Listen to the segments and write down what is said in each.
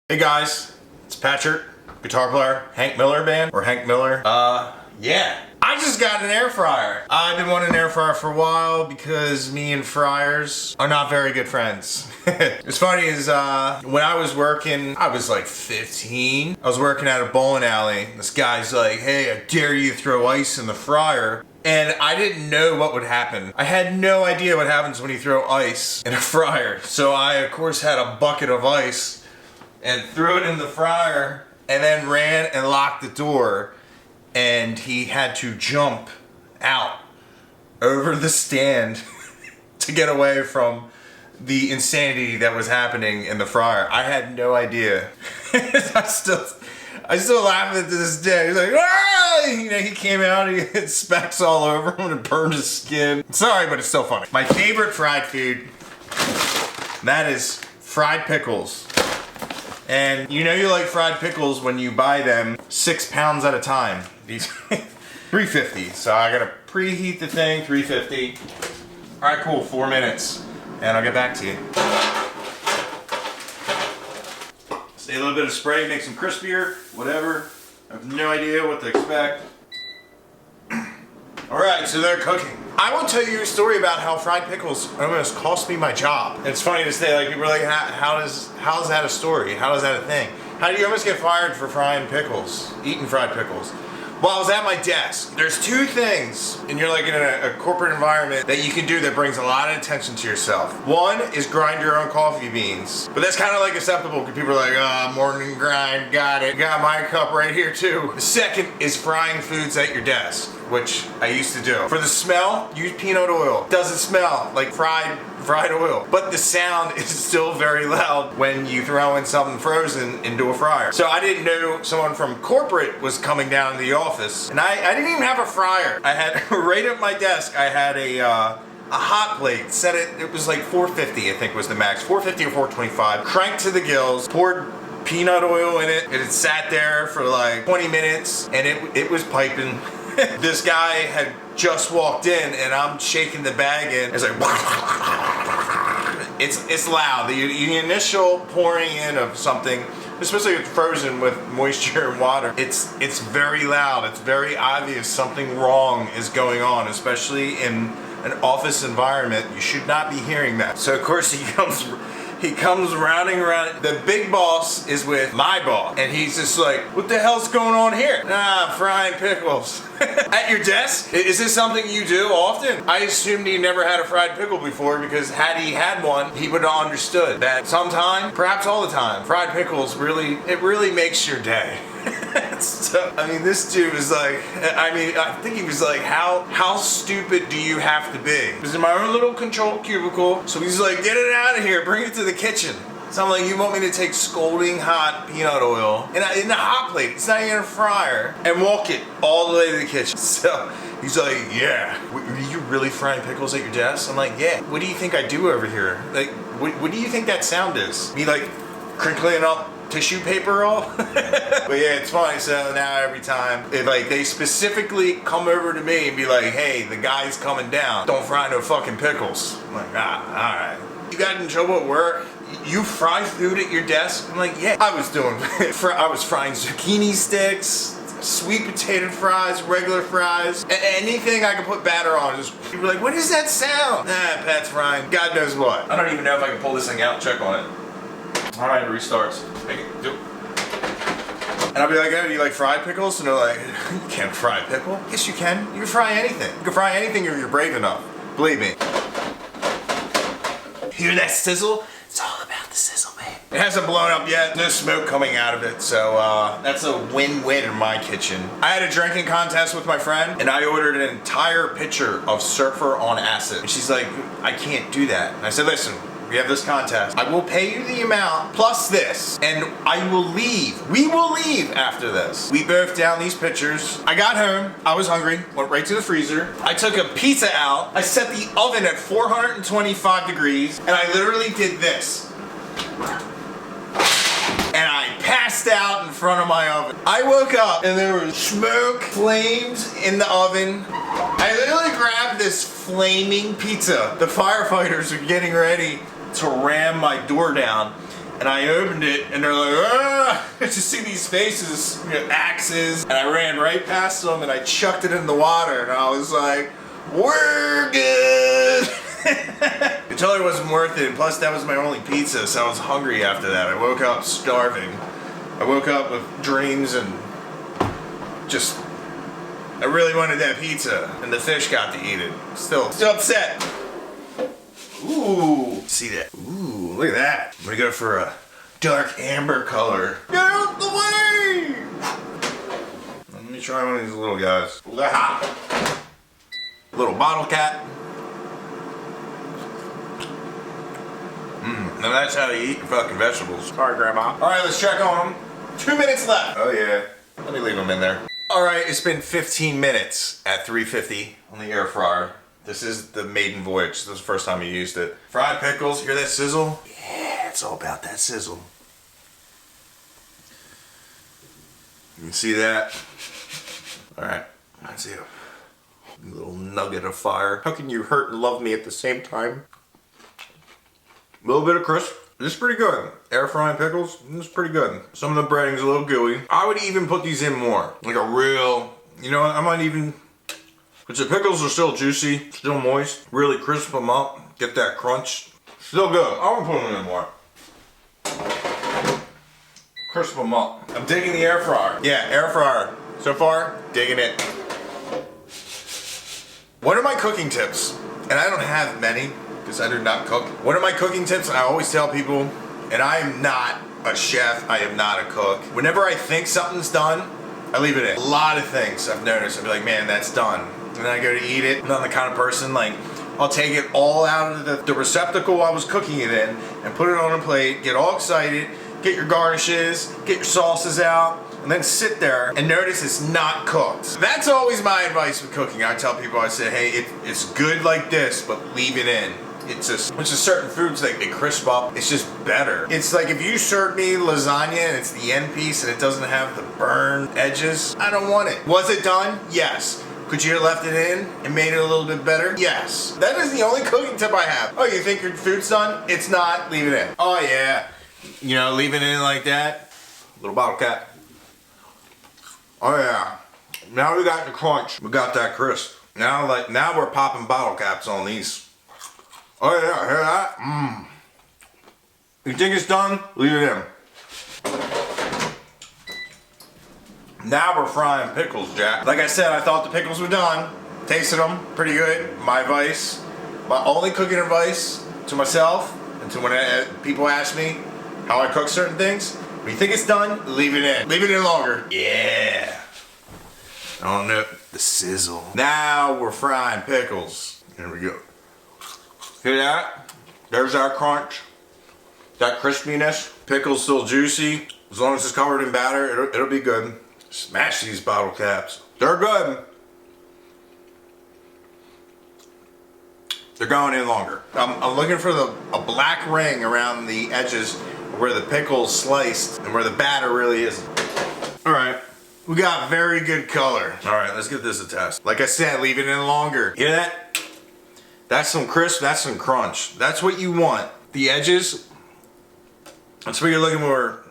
Hey guys, it's Patrick, guitar player, Hank Miller band, or Hank Miller. Yeah. I just got an air fryer. I've been wanting an air fryer for a while because me and fryers are not very good friends. What's funny is when I was working, I was like 15. I was working at a bowling alley. This guy's like, hey, I dare you to throw ice in the fryer. And I didn't know what would happen. I had no idea what happens when you throw ice in a fryer. So I, of course, had a bucket of ice and threw it in the fryer and then ran and locked the door. And he had to jump out over the stand to get away from the insanity that was happening in the fryer. I had no idea. I still laugh at this day. He's like, ah! You know, he came out, he had specks all over him and burned his skin. Sorry, but it's still funny. My favorite fried food, that is fried pickles. And you know you like fried pickles when you buy them 6 pounds at a time. These 350. So I gotta preheat the thing, 350. All right, cool, 4 minutes. And I'll get back to you. Say a little bit of spray, makes them crispier, whatever. I have no idea what to expect. All right, so they're cooking. I will tell you a story about how fried pickles almost cost me my job. It's funny to say, like, people are like, how is that a story? How is that a thing? How do you almost get fired for frying pickles, eating fried pickles? Well, I was at my desk. There's two things, and you're like in a corporate environment, that you can do that brings a lot of attention to yourself. One is grind your own coffee beans. But that's kind of like acceptable because people are like, morning grind, got it. Got my cup right here too. The second is frying foods at your desk, which I used to do. For the smell, use peanut oil. Doesn't smell like fried oil, but the sound is still very loud when you throw in something frozen into a fryer. So I didn't know someone from corporate was coming down to the office, and I didn't even have a fryer. I had right at my desk, I had a hot plate. Set it was like 450, I think was the max, 450 or 425. Cranked to the gills, poured peanut oil in it, and it sat there for like 20 minutes, and it was piping. This guy had just walked in, and I'm shaking the bag in. It's like, it's loud. The initial pouring in of something, especially if it's frozen with moisture and water, it's very loud. It's very obvious something wrong is going on, especially in an office environment. You should not be hearing that. So of course he comes rounding around. The big boss is with my boss, and he's just like, what the hell's going on here? Nah, frying pickles. At your desk? Is this something you do often? I assumed he never had a fried pickle before, because had he had one, he would have understood that sometime, perhaps all the time, fried pickles really makes your day. So, I mean, this dude was like, I think he was like, how stupid do you have to be? I was in my own little controlled cubicle, so he's like, get it out of here, bring it to the kitchen. So I'm like, you want me to take scalding hot peanut oil in a hot plate, it's not even a fryer, and walk it all the way to the kitchen. So he's like, yeah, are you really frying pickles at your desk? I'm like, yeah. What do you think I do over here? Like, what do you think that sound is? Me like crinkling up tissue paper roll? But yeah, it's funny. So now every time they specifically come over to me and be like, hey, the guy's coming down, don't fry no fucking pickles. I'm like, alright. You got in trouble at work? You fry food at your desk? I'm like, yeah. I was frying zucchini sticks, sweet potato fries, regular fries, anything I could put batter on. People were like, what is that sound? Pat's frying God knows what. I don't even know if I can pull this thing out and check on it. All right, it restarts. And I'll be like, oh, do you like fried pickles? And they're like, you can't fry a pickle. Yes, you can. You can fry anything. You can fry anything if you're brave enough. Believe me. Hear that sizzle? It's all about the sizzle, man. It hasn't blown up yet. No smoke coming out of it, so that's a win-win in my kitchen. I had a drinking contest with my friend, and I ordered an entire pitcher of Surfer on Acid. And she's like, I can't do that. And I said, listen, we have this contest. I will pay you the amount plus this, and I will leave. We will leave after this. We both down these pitchers. I got home. I was hungry. Went right to the freezer. I took a pizza out. I set the oven at 425 degrees, and I literally did this. And I passed out in front of my oven. I woke up, and there was smoke, flames in the oven. I literally grabbed this flaming pizza. The firefighters are getting ready to ram my door down, And I opened it, and they're like, ah! I just see these faces, you know, axes, and I ran right past them, and I chucked it in the water, and I was like, we're good! It totally wasn't worth it, and plus that was my only pizza, so I was hungry after that. I woke up starving. I woke up with dreams, and just, I really wanted that pizza, and the fish got to eat it. Still upset. Ooh, see that? Ooh, look at that. I'm gonna go for a dark amber color. Get out the way! Let me try one of these little guys. Little bottle cap. Now that's how you eat your fucking vegetables. Sorry, Grandma. All right, let's check on them. 2 minutes left. Oh yeah, let me leave them in there. All right, it's been 15 minutes at 350 on the air fryer. This is the maiden voyage. This is the first time you used it. Fried pickles, hear that sizzle? Yeah, it's all about that sizzle. You can see that? All right, let's see a little nugget of fire. How can you hurt and love me at the same time? A little bit of crisp. This is pretty good. Air frying pickles, this is pretty good. Some of the breading's a little gooey. I would even put these in more. Like a real, you know what, I might even, because the pickles are still juicy, still moist, really crisp them up, get that crunch. Still good. I'm gonna put them in more. Crisp them up. I'm digging the air fryer. Yeah, air fryer. So far, digging it. What are my cooking tips? And I don't have many, because I do not cook. What are my cooking tips? I always tell people, and I am not a chef, I am not a cook. Whenever I think something's done, I leave it in. A lot of things I've noticed, I'll be like, man, that's done. And then I go to eat it. I'm not the kind of person, like, I'll take it all out of the receptacle I was cooking it in and put it on a plate, get all excited, get your garnishes, get your sauces out, and then sit there and notice it's not cooked. That's always my advice with cooking. I tell people, I say, hey, it's good like this, but leave it in. It's just certain foods that they crisp up, it's just better. It's like if you serve me lasagna and it's the end piece and it doesn't have the burned edges, I don't want it. Was it done? Yes. Could you have left it in and made it a little bit better? Yes. That is the only cooking tip I have. Oh, you think your food's done? It's not, leave it in. Oh yeah. You know, leave it in like that. Little bottle cap. Oh yeah. Now we got the crunch. We got that crisp. Now we're popping bottle caps on these. Oh yeah, hear that? Mmm. You think it's done? Leave it in. Now we're frying pickles, Jack. Like I said, I thought the pickles were done. Tasted them, pretty good. My advice, my only cooking advice to myself and to when people ask me how I cook certain things, when you think it's done, leave it in. Leave it in longer. Yeah. I don't know, the sizzle. Now we're frying pickles. Here we go. Hear that? There's our crunch. That crispiness. Pickle's still juicy. As long as it's covered in batter, it'll be good. Smash these bottle caps. They're good. They're going in longer. I'm looking for a black ring around the edges where the pickle's sliced and where the batter really isn't. All right, we got very good color. All right, let's give this a test. Like I said, leave it in longer. Hear that? That's some crisp, that's some crunch. That's what you want. The edges, that's what you're looking for.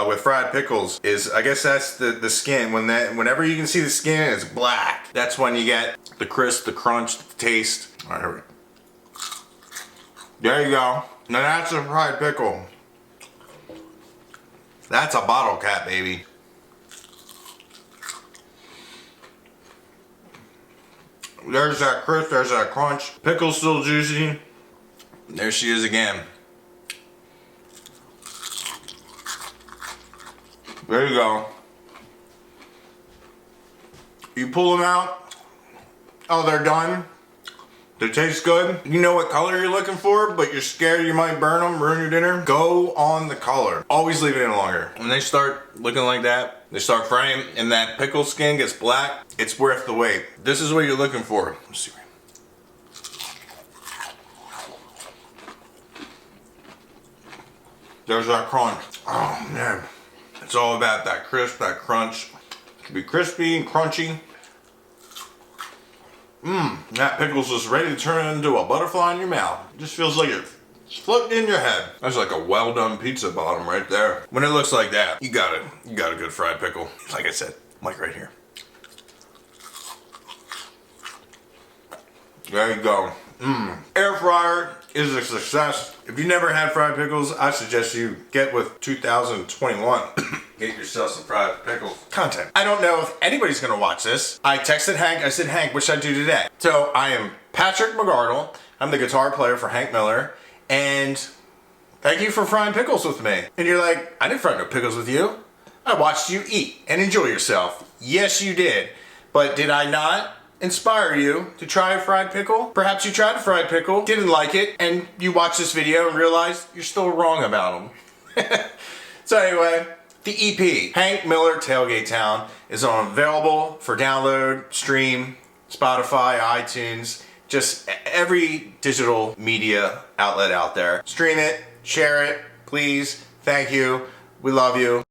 With fried pickles is, I guess that's the skin. Whenever you can see the skin, it's black. That's when you get the crisp, the crunch, the taste. All right, here we go. There you go. Now that's a fried pickle. That's a bottle cap, baby. There's that crisp, there's that crunch. Pickle's still juicy. There she is again. There you go. You pull them out. Oh, they're done. They taste good. You know what color you're looking for, but you're scared you might burn them, ruin your dinner. Go on the color. Always leave it in longer. When they start looking like that, they start frying, and that pickle skin gets black, it's worth the wait. This is what you're looking for. Let's see. There's that crunch. Oh man. It's all about that crisp, that crunch. It can be crispy and crunchy. That pickle's just ready to turn into a butterfly in your mouth. It just feels like it floating in your head. That's like a well-done pizza bottom right there. When it looks like that, you got it. You got a good fried pickle. Like I said, Mike right here. There you go. Air fryer is a success. If you never had fried pickles, I suggest you get with 2021. Get yourself some fried pickles. Content. I don't know if anybody's gonna watch this. I texted Hank, I said, Hank, what should I do today? So I am Patrick McGardle. I'm the guitar player for Hank Miller. And thank you for frying pickles with me. And you're like, I didn't fry no pickles with you. I watched you eat and enjoy yourself. Yes, you did. But did I not inspire you to try a fried pickle? Perhaps you tried a fried pickle, didn't like it, and you watched this video and realized you're still wrong about them. So anyway, the EP, Hank Miller Tailgate Town, is available for download, stream, Spotify, iTunes, just every digital media outlet out there. Stream it, share it, please. Thank you. We love you.